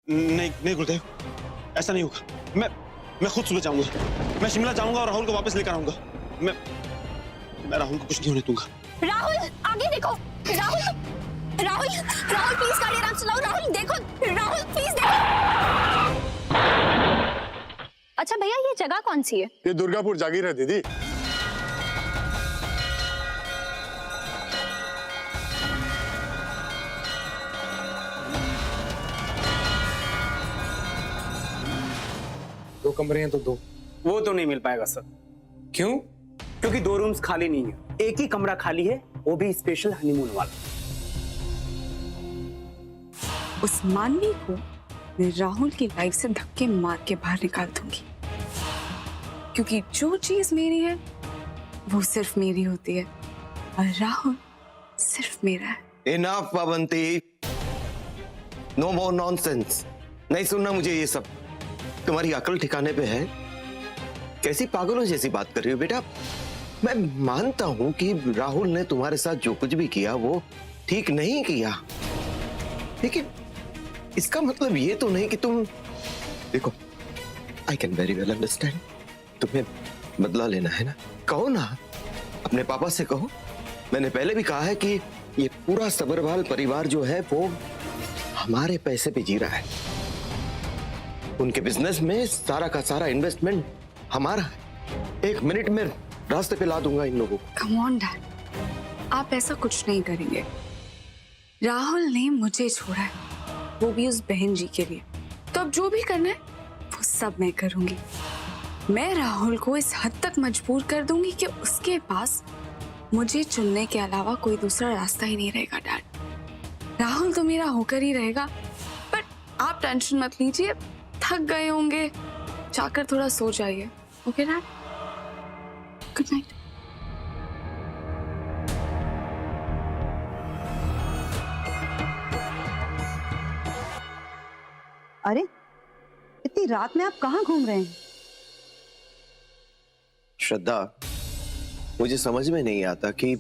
नहीं नहीं गुरुदेव, ऐसा नहीं होगा। मैं खुद सुबह जाऊंगा। मैं शिमला जाऊंगा और राहुल को वापस लेकर आऊंगा। मैं राहुल को कुछ नहीं होने दूंगा। राहुल आगे देखो। राहुल राहुल राहुल प्लीज गाड़ी आराम चलाओ। राहुल देखो, राहुल प्लीज देखो। अच्छा भैया, ये जगह कौन सी है? ये दुर्गापुर जागीर है दीदी। दो कमरे हैं तो दो। वो तो नहीं मिल पाएगा सर। क्यों? क्योंकि 2 रूम्स खाली नहीं है, एक ही कमरा खाली है, वो भी स्पेशल हनीमून वाला। उस मानवी को मैं राहुल की लाइफ से धक्के मार के बाहर निकाल दूंगी, क्योंकि जो चीज मेरी है वो सिर्फ मेरी होती है और राहुल सिर्फ मेरा है। इनफ पाबंती, नो मोर नॉनसेंस। नहीं सुनना मुझे ये सब। तुम्हारी अकल ठिकाने पे है? कैसी पागलों जैसी बात कर रही हो बेटा। मैं मानता हूं कि राहुल ने तुम्हारे साथ जो कुछ भी किया वो ठीक नहीं किया, लेकिन इसका मतलब ये तो नहीं कि तुम देखो, I can very well understand, तुम्हें बदला लेना है ना, कहो ना, अपने पापा से कहो। मैंने पहले भी कहा है कि ये पूरा सबरवाल परिवार जो है वो हमारे पैसे पे जी रहा है। उनके बिजनेस में सारा का सारा इन्वेस्टमेंट हमारा है। 1 मिनट में रास्ते पे ला दूंगा इन लोगों को। कम ऑन डैड, आप ऐसा कुछ नहीं करेंगे। राहुल ने मुझे छोड़ा है, वो भी उस बहन जी के लिए। तो अब जो भी करना है वो सब मैं करूंगी। मैं राहुल को इस हद तक मजबूर कर दूंगी कि उसके पास मुझे चुनने के अलावा कोई दूसरा रास्ता ही नहीं रहेगा डैड। राहुल तो मेरा होकर ही रहेगा, बट आप टेंशन मत लीजिए। थक गए होंगे, जाकर थोड़ा सो जाइए। Okay dad, good night. अरे इतनी रात में आप कहाँ घूम रहे हैं? श्रद्धा, मुझे समझ में नहीं आता कि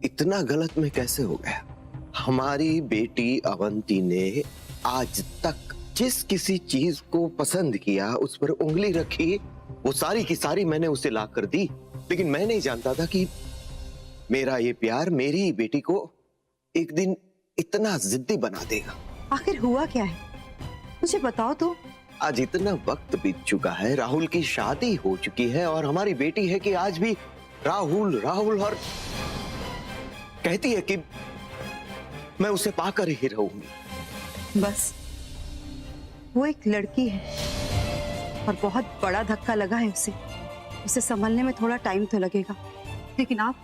इतना गलत में कैसे हो गया। हमारी बेटी अवंती ने आज तक जिस किसी चीज को पसंद किया, उस पर उंगली रखी, वो सारी की सारी मैंने उसे ला कर दी। लेकिन मैं नहीं जानता था कि मेरा ये प्यार मेरी बेटी को एक दिन इतना जिद्दी बना देगा। आखिर हुआ क्या है, मुझे बताओ तो। आज इतना वक्त बीत चुका है, राहुल की शादी हो चुकी है और हमारी बेटी है कि आज भी राहुल राहुल, और कहती है कि मैं उसे पाकर ही रहूंगी। बस वो एक लड़की है और बहुत बड़ा धक्का लगा है उसे संभलने में थोड़ा टाइम तो लगेगा। लेकिन आप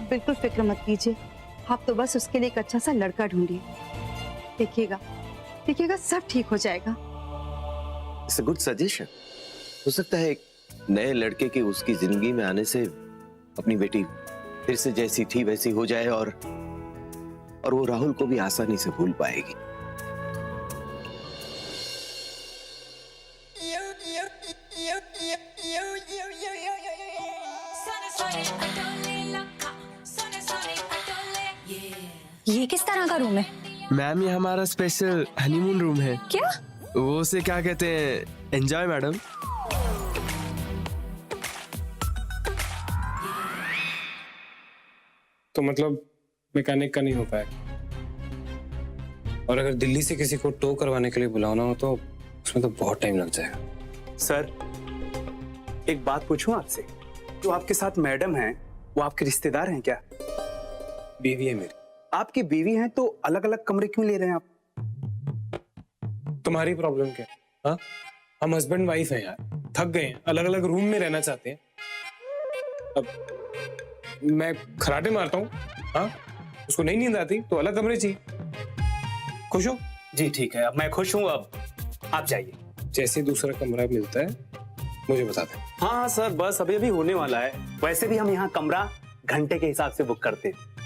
बिल्कुल फिक्र मत कीजिए। आप तो बस उसके लिए एक अच्छा सा लड़का ढूंढिए। देखिएगा सब ठीक हो जाएगा। It's a good suggestion. हो सकता है एक नए लड़के की उसकी जिंदगी में आने से अपनी बेटी फिर से जैसी थी वैसी हो जाए और वो राहुल को भी आसानी से भूल पाएगी। ये किस तरह का रूम है? मैम, ये हमारा स्पेशल हनीमून रूम है। क्या? वो उसे क्या कहते हैं, एंजॉय मैडम। तो मतलब मैकेनिक का नहीं हो पाएगा, और अगर दिल्ली से किसी को टो करवाने के लिए बुलाना हो तो उसमें तो बहुत टाइम लग जाएगा। सर, एक बात पूछूं आपसे, जो आपके साथ मैडम हैं वो आपके रिश्तेदार हैं क्या? बीवी है मेरी। आपकी बीवी हैं तो अलग अलग कमरे क्यों ले रहे हैं आप? तुम्हारी प्रॉब्लम क्या है? हाँ, हम हस्बैंड वाइफ हैं यार, थक गए हैं, अलग अलग रूम में रहना चाहते हैं। अब मैं खराटे मारता हूँ, हाँ, उसको नहीं नींद आती तो अलग कमरे चाहिए। खुश हो? जी ठीक है, अब मैं खुश हूँ। अब आप जाइए। जैसे दूसरा कमरा मिलता है मुझे बता दें। हाँ सर, बस अभी अभी होने वाला है। वैसे भी हम यहाँ कमरा घंटे के हिसाब से बुक करते हैं।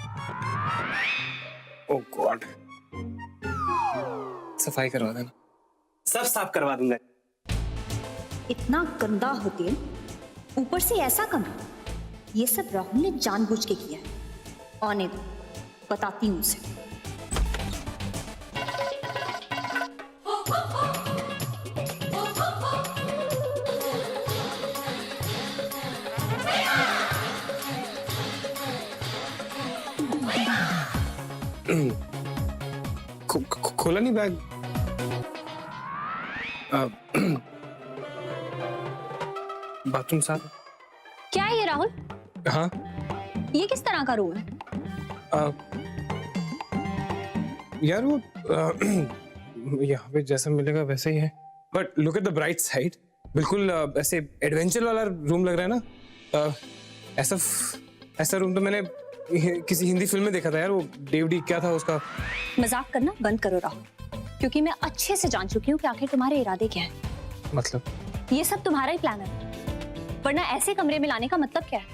ओह गॉड, सफाई करवा देना। सब साफ करवा दूंगा। इतना गंदा होटल, ऊपर से ऐसा कमरा, ये सब राहुल ने जानबूझ के किया है। आने दो, बताती हूँ उसे। खोला नहीं बैग। बाथरूम साथ। क्या है ये राहुल? हाँ ये किस तरह का रूम है? यार वो यहाँ पे जैसा मिलेगा वैसे ही है, but look at the bright side, बिल्कुल ऐसे एडवेंचर वाला रूम लग रहा है ना। ऐसा रूम तो मैंने किसी हिंदी फिल्म में देखा था यार, वो डीवीडी क्या था उसका। मजाक करना बंद करो राहुल, क्योंकि मैं अच्छे से जान चुकी हूँ कि आखिर तुम्हारे इरादे क्या हैं। मतलब ये सब तुम्हारा ही प्लान है, वरना ऐसे कमरे में लाने का मतलब क्या है?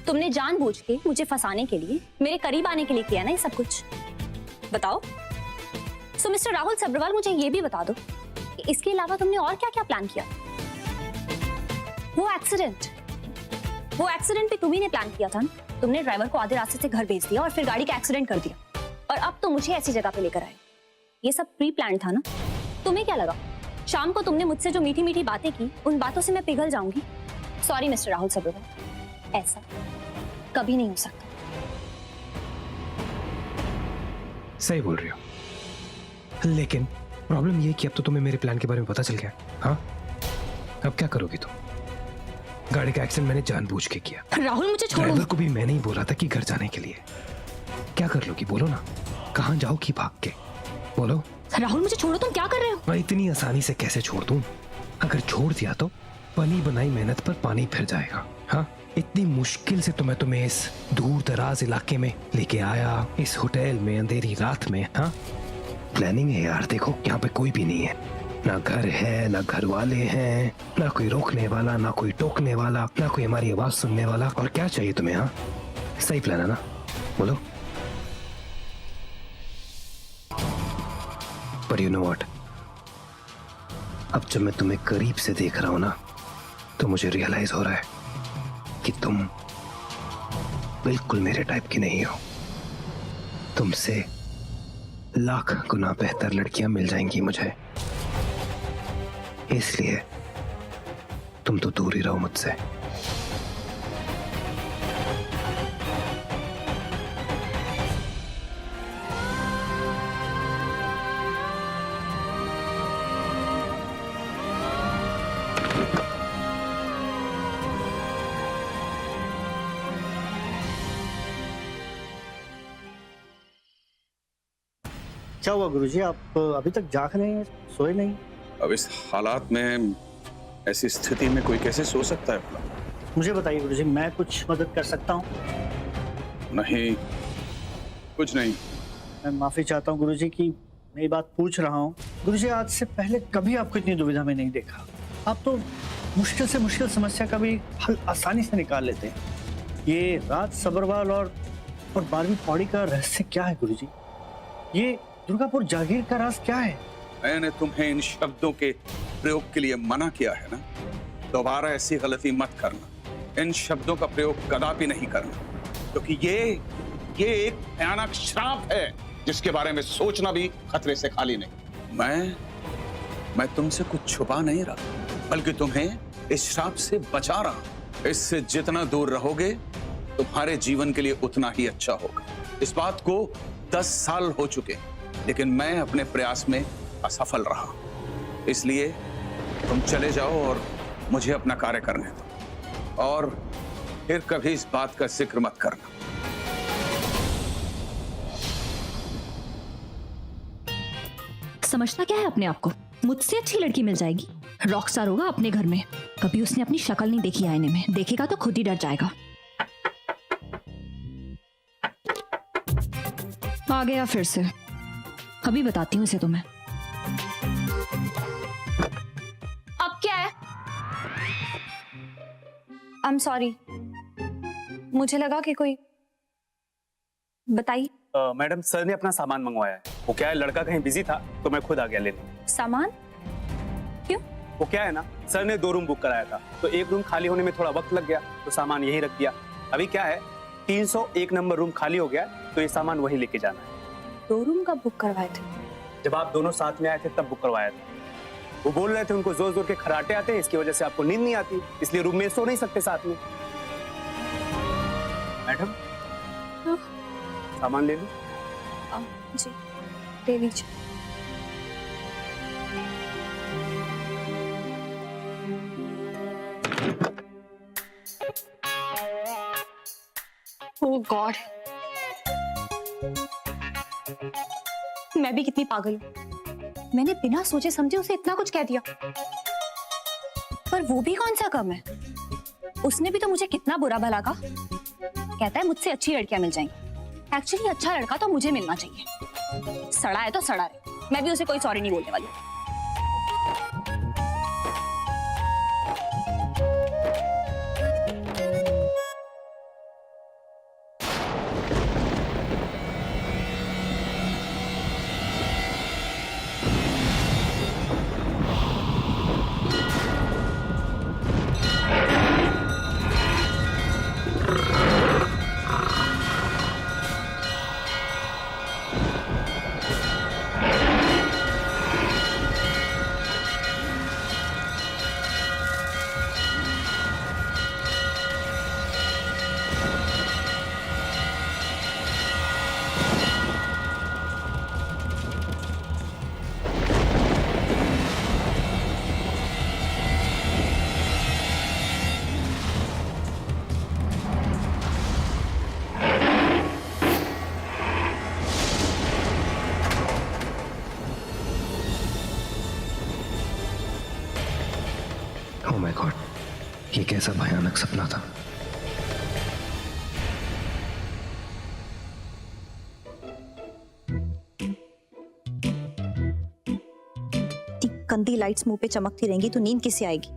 तुमने जानबूझ के मुझे फंसाने के लिए, मेरे करीब आने के लिए किया ना ये सब कुछ? बताओ। सो मिस्टर राहुल सब्रवाल, मुझे ये भी बता दो कि इसके अलावा तुमने और क्या क्या प्लान किया? वो एक्सीडेंट भी तुम्ही ने प्लान किया था ना? तुमने ड्राइवर को आधे रास्ते से घर भेज दिया और फिर गाड़ी का एक्सीडेंट कर दिया, और अब तो मुझे ऐसी जगह पे लेकर आए। ये सब प्री प्लान था ना? तुम्हें क्या लगा शाम को तुमने मुझसे जो मीठी मीठी बातें की, उन बातों से मैं पिघल जाऊंगी? सॉरी मिस्टर राहुल सब्रवाल, ऐसा कभी नहीं हो सकता। सही बोल रही हो, लेकिन प्रॉब्लम ये कि अब तो तुम्हें मेरे प्लान के बारे में पता चल गया। हाँ, अब क्या करोगी तुम? गाड़ी का एक्सीडेंट मैंने जानबूझ के किया। राहुल मुझे छोड़ो। ड्राइवर को भी मैंने ही बोला था कि घर जाने के लिए। क्या कर लोगी बोलो ना? कहाँ जाओगी भाग के? बोलो। राहुल मुझे छोड़ो, तुम क्या कर रहे हो? मैं इतनी आसानी से कैसे छोड़ दूं? अगर छोड़ दिया तो बनी बनाई मेहनत पर पानी फिर जाएगा। हाँ, इतनी मुश्किल से तो मैं तुम्हें इस दूर दराज इलाके में लेके आया, इस होटल में अंधेरी रात में। हाँ, प्लानिंग है यार। देखो यहाँ पे कोई भी नहीं है, ना घर है, ना घर वाले हैं, ना कोई रोकने वाला, ना कोई टोकने वाला, ना कोई हमारी आवाज सुनने वाला। और क्या चाहिए तुम्हें? हाँ, सही प्लान है ना? बोलो। पर यू नो व्हाट, अब जब मैं तुम्हें करीब से देख रहा हूं ना, तो मुझे रियलाइज हो रहा है कि तुम बिल्कुल मेरे टाइप की नहीं हो। तुमसे लाख गुना बेहतर लड़कियां मिल जाएंगी मुझे, इसलिए तुम तो दूर ही रहो मुझसे। क्या हुआ गुरुजी, आप अभी तक जाग रहे हैं, सोए नहीं? अब इस हालात में, ऐसी स्थिति में कोई कैसे सो सकता है भला? मुझे बताइए गुरुजी, मैं कुछ मदद कर सकता हूँ? नहीं, कुछ नहीं। मैं माफी चाहता हूँ गुरुजी कि मैं ये बात पूछ रहा हूँ। गुरुजी, आज से पहले कभी आपको इतनी दुविधा में नहीं देखा। आप तो मुश्किल से मुश्किल समस्या का भी हल आसानी से निकाल लेते हैं। ये राज सब्रवाल और 12वीं पौड़ी का रहस्य क्या है गुरुजी? ये दुर्गापुर जागीर का राज क्या है? मैंने तुम्हें इन शब्दों के प्रयोग के लिए मना किया है ना। दोबारा ऐसी गलती मत करना। इन शब्दों का प्रयोग कदापि नहीं करना, क्योंकि ये एक भयानक श्राप है जिसके बारे में सोचना भी खतरे से खाली नहीं। मैं तुमसे कुछ छुपा नहीं रहा, बल्कि तुम्हें इस श्राप से बचा रहा। इससे जितना दूर रहोगे तुम्हारे जीवन के लिए उतना ही अच्छा होगा। इस बात को 10 साल हो चुके, लेकिन मैं अपने प्रयास में असफल रहा। इसलिए तुम चले जाओ और मुझे अपना कार्य करने दो, और फिर कभी इस बात का जिक्र मत करना। समझता क्या है अपने आप को? मुझसे अच्छी लड़की मिल जाएगी, रॉकस्टार होगा अपने घर में। कभी उसने अपनी शक्ल नहीं देखी आईने में, देखेगा तो खुद ही डर जाएगा। आ गया फिर से। अभी बताती हूँ इसे तुम्हें। अब क्या है? आई एम सॉरी, मुझे लगा कि कोई। बताइए। मैडम, सर ने अपना सामान मंगवाया है। वो क्या है, लड़का कहीं बिजी था तो मैं खुद आ गया लेने। सामान? क्यों? वो क्या है ना, सर ने 2 रूम बुक कराया था, तो एक रूम खाली होने में थोड़ा वक्त लग गया, तो सामान यहीं रख दिया। अभी क्या है, 301 नंबर रूम खाली हो गया, तो ये सामान वहीं लेके जाना है। 2 रूम का बुक करवाए थे? जब आप दोनों साथ में आए थे तब बुक करवाया था। वो बोल रहे थे उनको जोर जोर के खराटे आते हैं, इसकी वजह से आपको नींद नहीं आती, इसलिए रूम में सो नहीं सकते साथ में। मैडम सामान ले लो। जी ले लीजिए। ओह गॉड, मैं भी कितनी पागल हूं। मैंने बिना सोचे समझे उसे इतना कुछ कह दिया। पर वो भी कौन सा कम है, उसने भी तो मुझे कितना बुरा भला कहा। कहता है मुझसे अच्छी लड़कियां मिल जाएंगी। एक्चुअली अच्छा लड़का तो मुझे मिलना चाहिए। सड़ा है तो सड़ा है, मैं भी उसे कोई सॉरी नहीं बोलने वाली। ओह माय गॉड, ये कैसा भयानक सपना था। गंदी लाइट्स मुंह पे चमकती रहेंगी तो नींद किसे आएगी।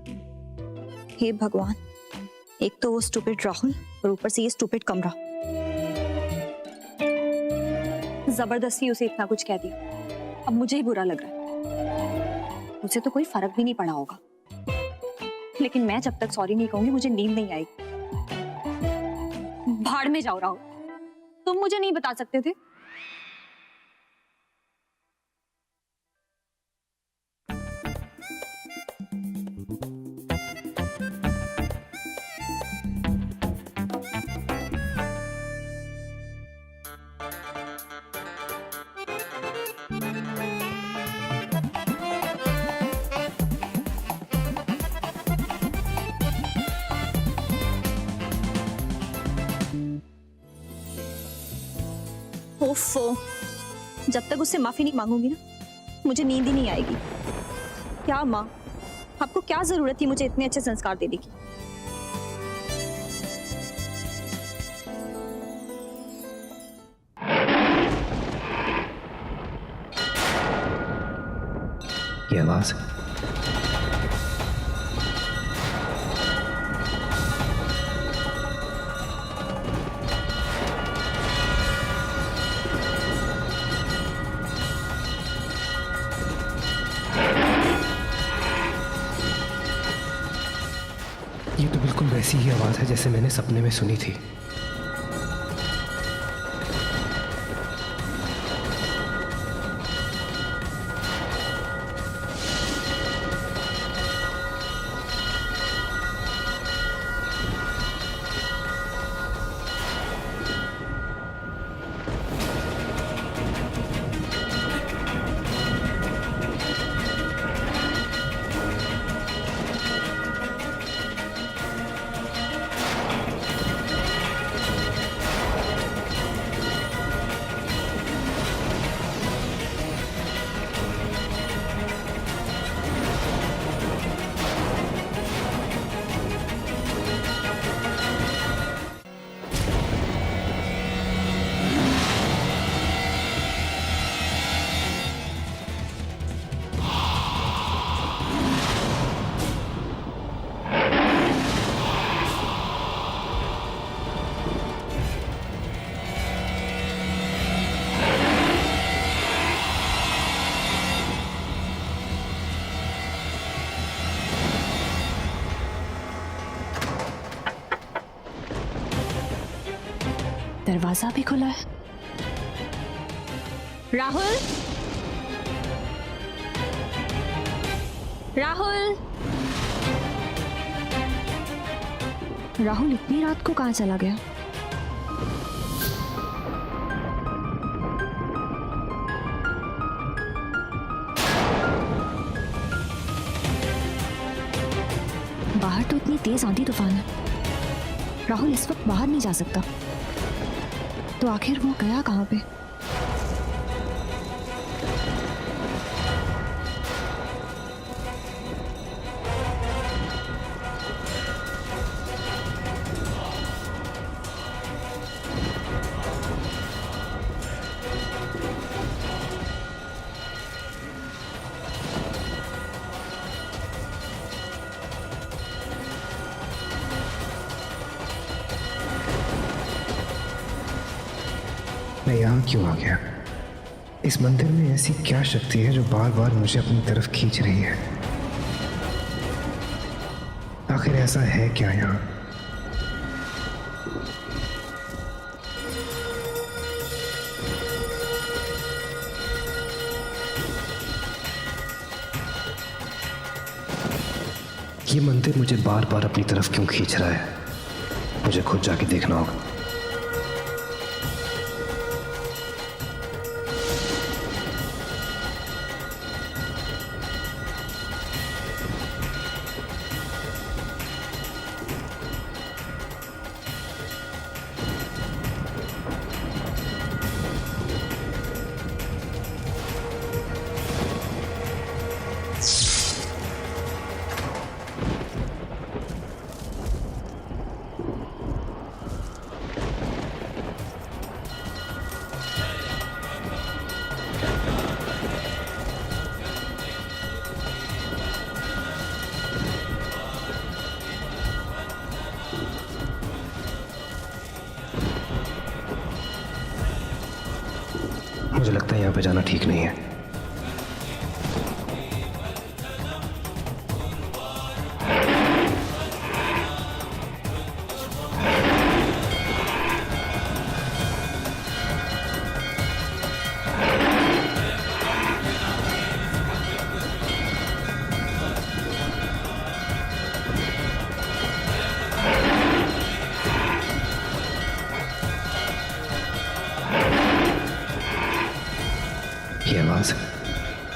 हे भगवान, एक तो वो स्टूपिड राहुल और ऊपर से ये स्टूपिड कमरा। जबरदस्ती उसे इतना कुछ कह दिया, अब मुझे ही बुरा लग रहा है। मुझे तो कोई फर्क भी नहीं पड़ा होगा, लेकिन मैं जब तक सॉरी नहीं कहूंगी मुझे नींद नहीं आएगी। भाड़ में जाओ राहुल, तुम मुझे नहीं बता सकते थे? ओफो, जब तक उससे माफी नहीं मांगूंगी ना मुझे नींद ही नहीं आएगी। क्या माँ, आपको क्या जरूरत थी मुझे इतने अच्छे संस्कार देने की? ये आवाज है। ये तो बिल्कुल वैसी ही आवाज है जैसे मैंने सपने में सुनी थी। दरवाजा भी खुला है। राहुल, राहुल, राहुल इतनी रात को कहाँ चला गया? बाहर तो इतनी तेज आंधी तूफान है, राहुल इस वक्त बाहर नहीं जा सकता। तो आखिर वो गया कहाँ पे? मैं यहाँ क्यों आ गया? इस मंदिर में ऐसी क्या शक्ति है जो बार बार मुझे अपनी तरफ खींच रही है? आखिर ऐसा है क्या यहाँ? ये मंदिर मुझे बार बार अपनी तरफ क्यों खींच रहा है? मुझे खुद जाके देखना होगा। मुझे लगता है यहाँ पे जाना ठीक नहीं है।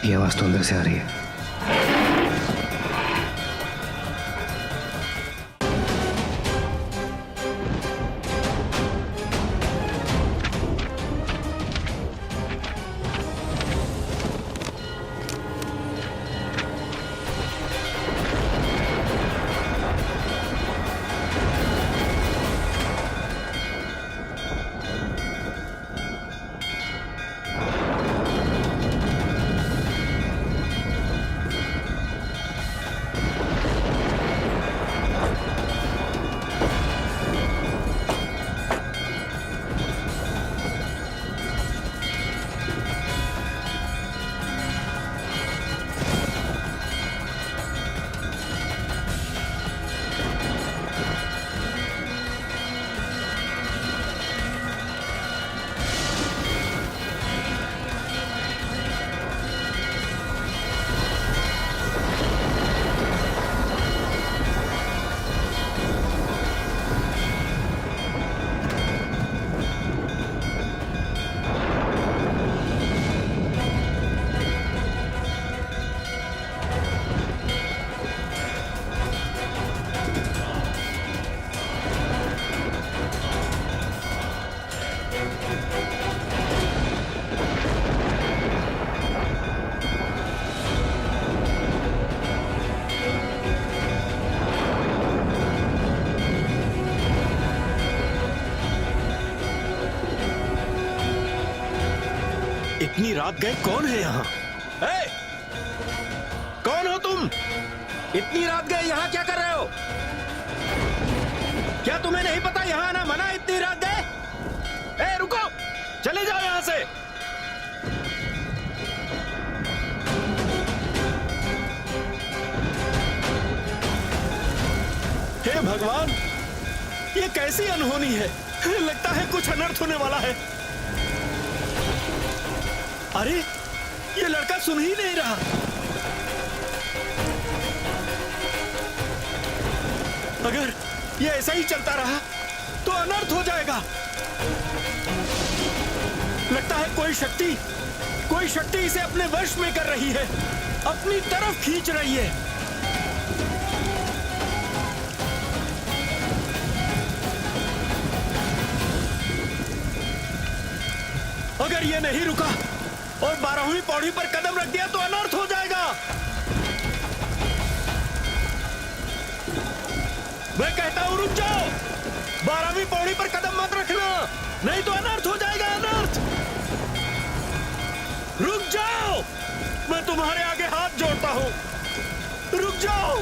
ये आवाज तो अंदर से आ रही है। इतनी रात गए कौन है यहाँ? कौन हो तुम? इतनी रात गए यहाँ क्या कर रहे हो? क्या तुम्हें नहीं पता यहाँ आना मना? इतनी रात गए? रुको, चले जाओ यहाँ से। हे भगवान, ये कैसी अनहोनी है? लगता है कुछ अनर्थ होने वाला है। अरे, ये लड़का सुन ही नहीं रहा। ये ऐसा ही चलता रहा तो अनर्थ हो जाएगा। लगता है कोई शक्ति इसे अपने वश में कर रही है, अपनी तरफ खींच रही है। अगर ये नहीं रुका और 12वीं पौड़ी पर कदम रख दिया तो अनर्थ हो जाएगा। मैं कहता हूं रुक जाओ, 12वीं पौड़ी पर कदम मत रखना, नहीं तो अनर्थ हो जाएगा, अनर्थ। रुक जाओ, मैं तुम्हारे आगे हाथ जोड़ता हूं, रुक जाओ।